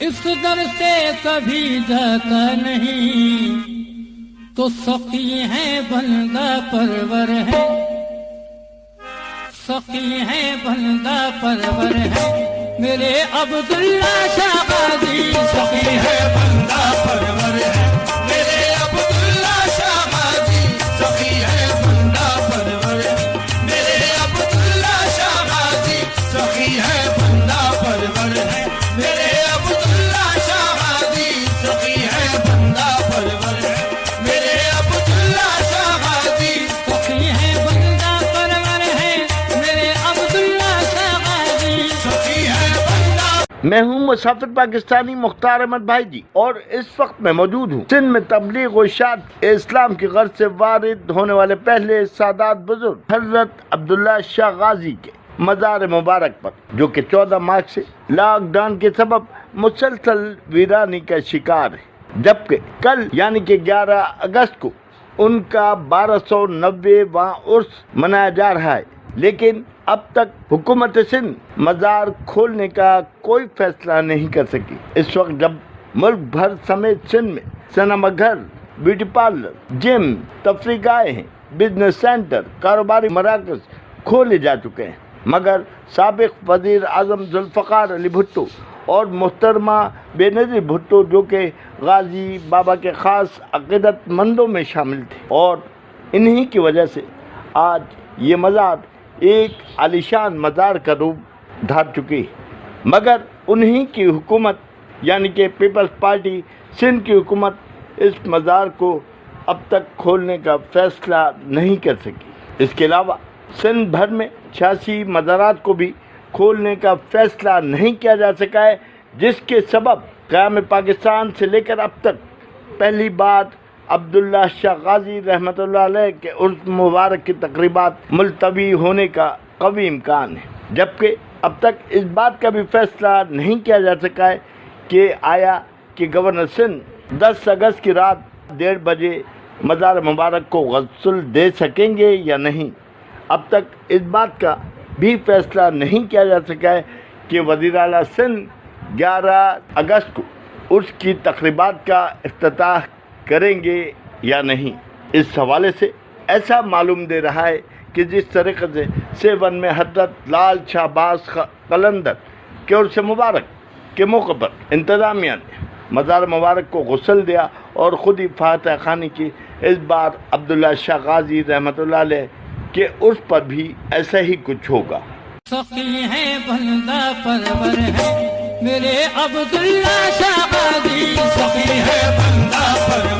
اس در سے کبھی جاتا نہیں، تو سقی ہے بندہ پرور ہے، سقی ہے بندہ پرور ہے میرے عبداللہ شاہ غازی، سقی ہے بندہ پرور ہے میرے عبداللہ شاہ غازی، سقی ہے بندہ پرور ہے میرے عبداللہ شاہ غازی، سقی ہے بندہ پرور ہے میرے عبداللہ شاہ غازی، سقی ہے بندہ پرور ہے میرے عبداللہ شاہ غازی، سقی ہے بندہ پرور ہے میرے عبداللہ شاہ غازی، سقی ہے بندہ۔ میں ہوں مسافر پاکستانی مختار احمد بھائی جی، اور اس وقت میں موجود ہوں سندھ میں تبلیغ و اشاعت اسلام کی غرض سے وارد ہونے والے پہلے سادات بزرگ حضرت عبداللہ شاہ غازی کے مزار مبارک پر، جو کہ 14 مارچ سے لاک ڈاؤن کے سبب مسلسل ویرانی کا شکار ہے، جبکہ کل یعنی کہ 11 اگست کو ان کا 1290واں عرس منایا جا رہا ہے، لیکن اب تک حکومت سندھ مزار کھولنے کا کوئی فیصلہ نہیں کر سکی۔ اس وقت جب ملک بھر سمیت سندھ میں سینما گھر، بیوٹی پارلر، جم، تفریح گاہیں، بزنس سینٹر، کاروباری مراکز کھولے جا چکے ہیں، مگر سابق وزیر اعظم ذوالفقار علی بھٹو اور محترمہ بے نظیر بھٹو، جو کہ غازی بابا کے خاص عقیدت مندوں میں شامل تھے، اور انہی کی وجہ سے آج یہ مزار ایک عالیشان مزار کا روپ دھار چکی ہے، مگر انہی کی حکومت یعنی کہ پیپلز پارٹی سندھ کی حکومت اس مزار کو اب تک کھولنے کا فیصلہ نہیں کر سکی۔ اس کے علاوہ سندھ بھر میں 86 مزارات کو بھی کھولنے کا فیصلہ نہیں کیا جا سکا ہے، جس کے سبب قیام پاکستان سے لے کر اب تک پہلی بار عبداللہ شاہ غازی رحمۃ اللہ علیہ کے عرس مبارک کی تقریبات ملتوی ہونے کا قوی امکان ہے، جبکہ اب تک اس بات کا بھی فیصلہ نہیں کیا جا سکا ہے کہ آیا کہ گورنر سندھ 10 اگست کی رات 1:30 بجے مزار مبارک کو غسل دے سکیں گے یا نہیں۔ اب تک اس بات کا بھی فیصلہ نہیں کیا جا سکا ہے کہ وزیر اعلیٰ سندھ 11 اگست کو عرس کی تقریبات کا افتتاح کریں گے یا نہیں۔ اس حوالے سے ایسا معلوم دے رہا ہے کہ جس طریقے سے سیون میں حضرت لال شاہ باز قلندر کے عرس مبارک کے موقع پر انتظامیہ نے مزار مبارک کو غسل دیا اور خود ہی فاتحہ خوانی کی، اس بار عبداللہ شاہ غازی رحمۃ اللہ علیہ کے عرس پر بھی ایسا ہی کچھ ہوگا۔ سقی ہے بندہ پرور ہے میرے عبداللہ شاہ غازی، سقی ہے بندہ پرور